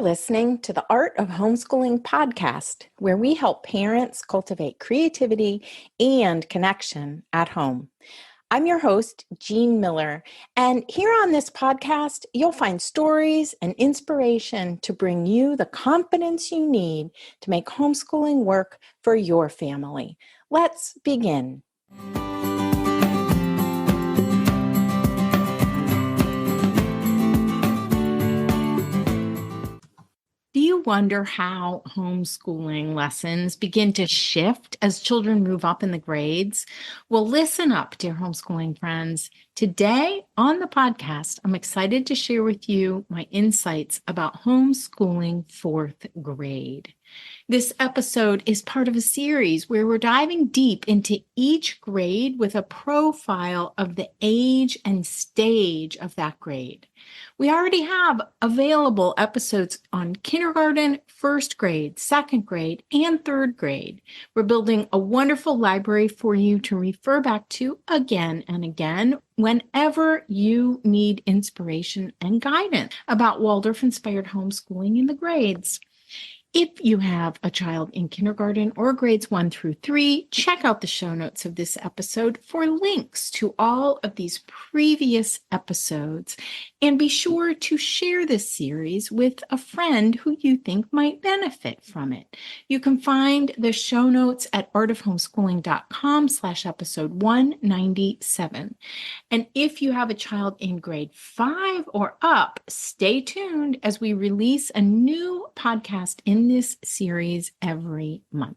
listening to the Art of Homeschooling podcast, where we help parents cultivate creativity and connection at home. I'm your host, Jean Miller, and here on this podcast, you'll find stories and inspiration to bring you the confidence you need to make homeschooling work for your family. Let's begin. Do you wonder how homeschooling lessons begin to shift as children move up in the grades? Well, listen up, dear homeschooling friends. Today on the podcast, I'm excited to share with you my insights about homeschooling fourth grade. This episode is part of a series where we're diving deep into each grade with a profile of the age and stage of that grade. We already have available episodes on kindergarten, first grade, second grade, and third grade. We're building a wonderful library for you to refer back to again and again whenever you need inspiration and guidance about Waldorf-inspired homeschooling in the grades. If you have a child in kindergarten or grades 1 through 3, check out the show notes of this episode for links to all of these previous episodes. And be sure to share this series with a friend who you think might benefit from it. You can find the show notes at artofhomeschooling.com/episode 197. And if you have a child in grade 5 or up, stay tuned as we release a new podcast in this series every month.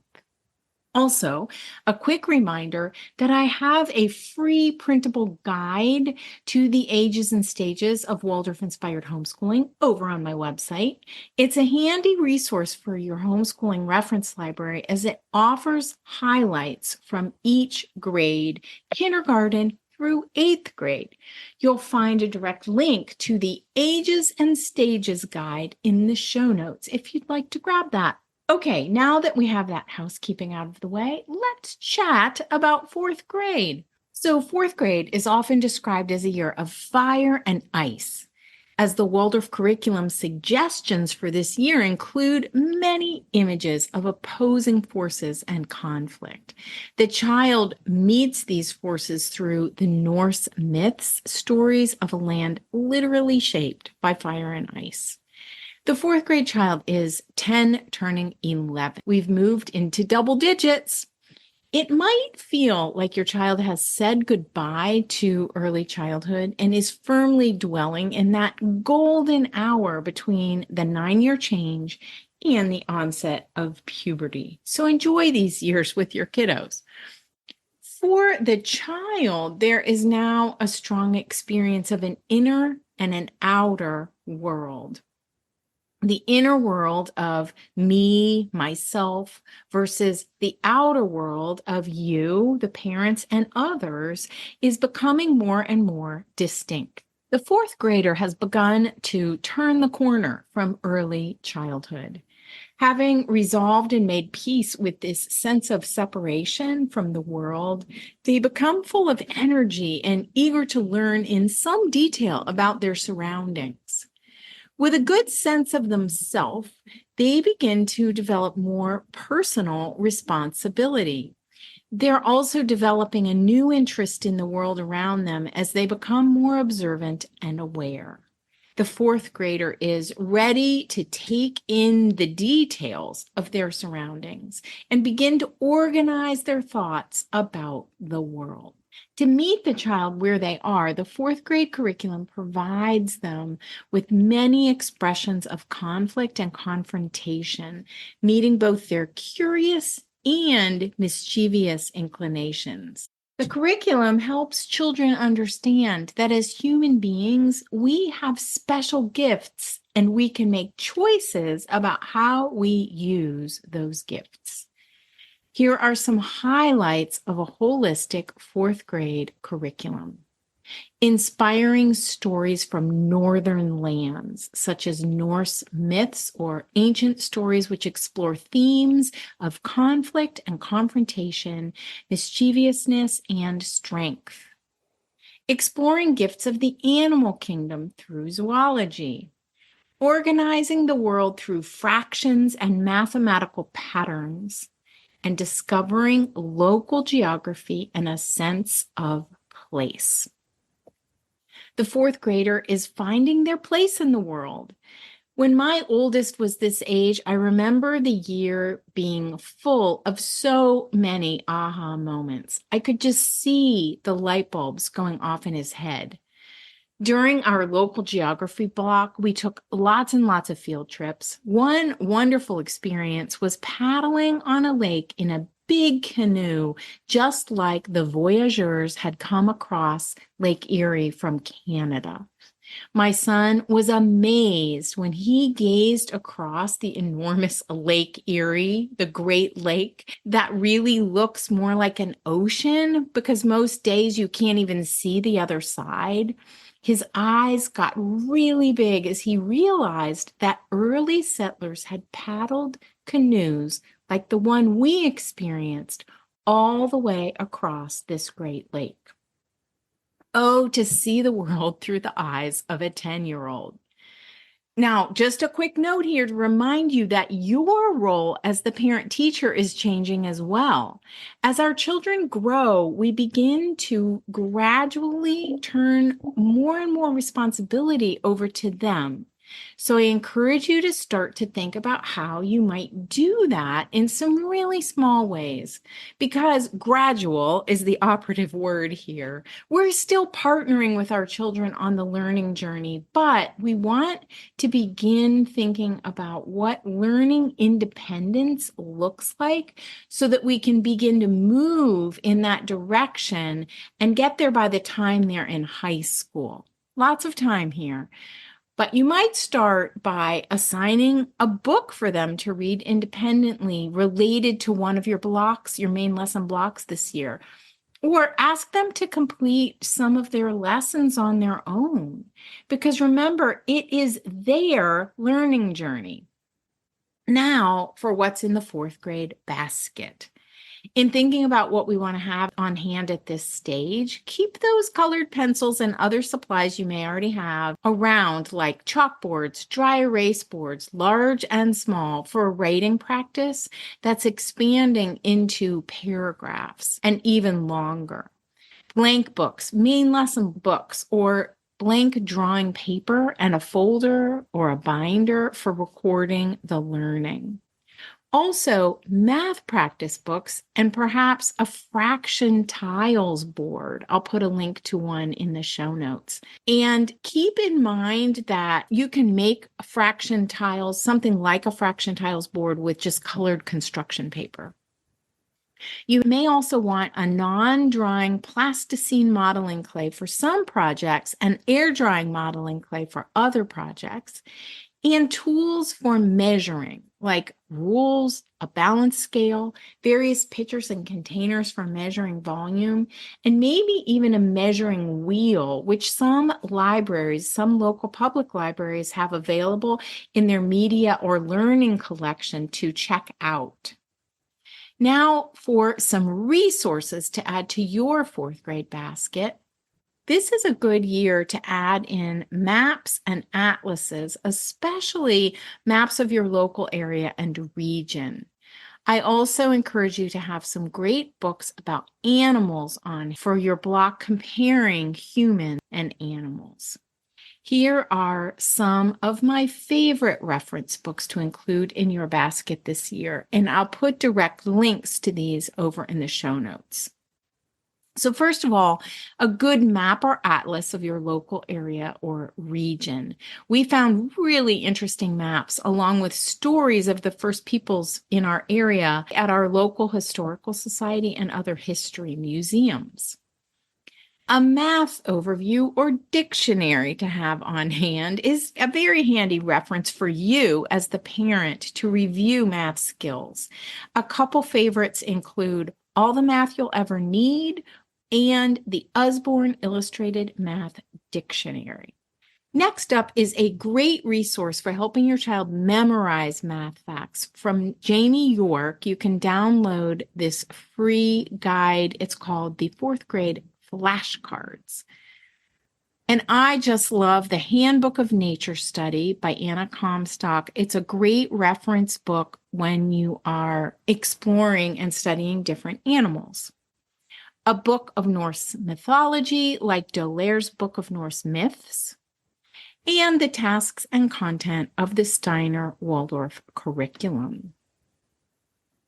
Also, a quick reminder that I have a free printable guide to the ages and stages of Waldorf-inspired homeschooling over on my website. It's a handy resource for your homeschooling reference library as it offers highlights from each grade, kindergarten through 8th grade. You'll find a direct link to the Ages and Stages guide in the show notes if you'd like to grab that. Okay, now that we have that housekeeping out of the way, let's chat about 4th grade. So 4th grade is often described as a year of fire and ice, as the Waldorf curriculum suggestions for this year include many images of opposing forces and conflict. The child meets these forces through the Norse myths, stories of a land literally shaped by fire and ice. The 4th grade child is 10 turning 11. We've moved into double digits. It might feel like your child has said goodbye to early childhood and is firmly dwelling in that golden hour between the 9-year change and the onset of puberty. So enjoy these years with your kiddos. For the child, there is now a strong experience of an inner and an outer world. The inner world of me, myself, versus the outer world of you, the parents, and others is becoming more and more distinct. The 4th grader has begun to turn the corner from early childhood. Having resolved and made peace with this sense of separation from the world, they become full of energy and eager to learn in some detail about their surroundings. With a good sense of themselves, they begin to develop more personal responsibility. They're also developing a new interest in the world around them as they become more observant and aware. The 4th grader is ready to take in the details of their surroundings and begin to organize their thoughts about the world. To meet the child where they are, the 4th grade curriculum provides them with many expressions of conflict and confrontation, meeting both their curious and mischievous inclinations. The curriculum helps children understand that as human beings, we have special gifts and we can make choices about how we use those gifts. Here are some highlights of a holistic 4th grade curriculum. Inspiring stories from northern lands, such as Norse myths or ancient stories which explore themes of conflict and confrontation, mischievousness, and strength. Exploring gifts of the animal kingdom through zoology. organizing the world through fractions and mathematical patterns, and discovering local geography and a sense of place. The fourth grader is finding their place in the world. When my oldest was this age, I remember the year being full of so many aha moments. I could just see the light bulbs going off in his head. During our local geography block, we took lots and lots of field trips. One wonderful experience was paddling on a lake in a big canoe, just like the voyageurs had come across Lake Erie from Canada. My son was amazed when he gazed across the enormous Lake Erie, the Great Lake, that really looks more like an ocean because most days you can't even see the other side. His eyes got really big as he realized that early settlers had paddled canoes like the one we experienced all the way across this great lake. Oh, to see the world through the eyes of a 10-year-old. Now, just a quick note here to remind you that your role as the parent teacher is changing as well. As our children grow, we begin to gradually turn more and more responsibility over to them. So I encourage you to start to think about how you might do that in some really small ways, because gradual is the operative word here. We're still partnering with our children on the learning journey, but we want to begin thinking about what learning independence looks like so that we can begin to move in that direction and get there by the time they're in high school. Lots of time here. But you might start by assigning a book for them to read independently related to one of your blocks, your main lesson blocks this year. Or ask them to complete some of their lessons on their own. Because remember, it is their learning journey. Now, for what's in the fourth grade basket. In thinking about what we want to have on hand at this stage, keep those colored pencils and other supplies you may already have around, like chalkboards, dry erase boards, large and small, for writing practice that's expanding into paragraphs and even longer. Blank books, main lesson books, or blank drawing paper and a folder or a binder for recording the learning. Also, math practice books and perhaps a fraction tiles board. I'll put a link to one in the show notes. And keep in mind that you can make a fraction tiles, something like a fraction tiles board with just colored construction paper. You may also want a non-drying plasticine modeling clay for some projects and air drying modeling clay for other projects, and tools for measuring, like rules, a balance scale, various pitchers and containers for measuring volume, and maybe even a measuring wheel, which some libraries, some local public libraries have available in their media or learning collection to check out. Now for some resources to add to your fourth grade basket. This is a good year to add in maps and atlases, especially maps of your local area and region. I also encourage you to have some great books about animals on for your block comparing humans and animals. Here are some of my favorite reference books to include in your basket this year, and I'll put direct links to these over in the show notes. So first of all, a good map or atlas of your local area or region. We found really interesting maps along with stories of the first peoples in our area at our local historical society and other history museums. A math overview or dictionary to have on hand is a very handy reference for you as the parent to review math skills. A couple favorites include All the Math You'll Ever Need and the Usborne Illustrated Math Dictionary. Next up is a great resource for helping your child memorize math facts from Jamie York. You can download this free guide. It's called the Fourth Grade Flashcards. And I just love the Handbook of Nature Study by Anna Comstock. It's a great reference book when you are exploring and studying different animals. A book of Norse mythology, like Dolaire's Book of Norse Myths, and the tasks and content of the Steiner Waldorf curriculum.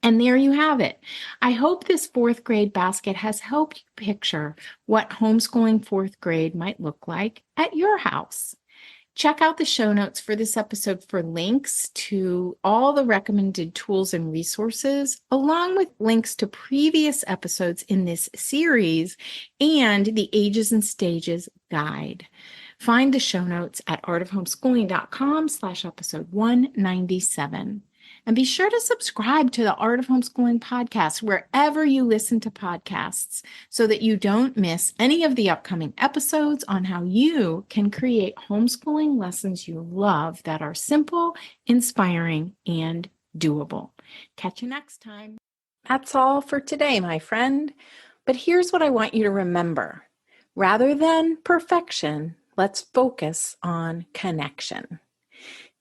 And there you have it. I hope this fourth grade basket has helped you picture what homeschooling fourth grade might look like at your house. Check out the show notes for this episode for links to all the recommended tools and resources, along with links to previous episodes in this series and the Ages and Stages guide. Find the show notes at artofhomeschooling.com/episode 197. And be sure to subscribe to the Art of Homeschooling podcast wherever you listen to podcasts so that you don't miss any of the upcoming episodes on how you can create homeschooling lessons you love that are simple, inspiring, and doable. Catch you next time. That's all for today, my friend. But here's what I want you to remember. Rather than perfection, let's focus on connection.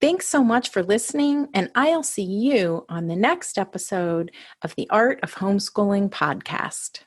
Thanks so much for listening, and I'll see you on the next episode of the Art of Homeschooling podcast.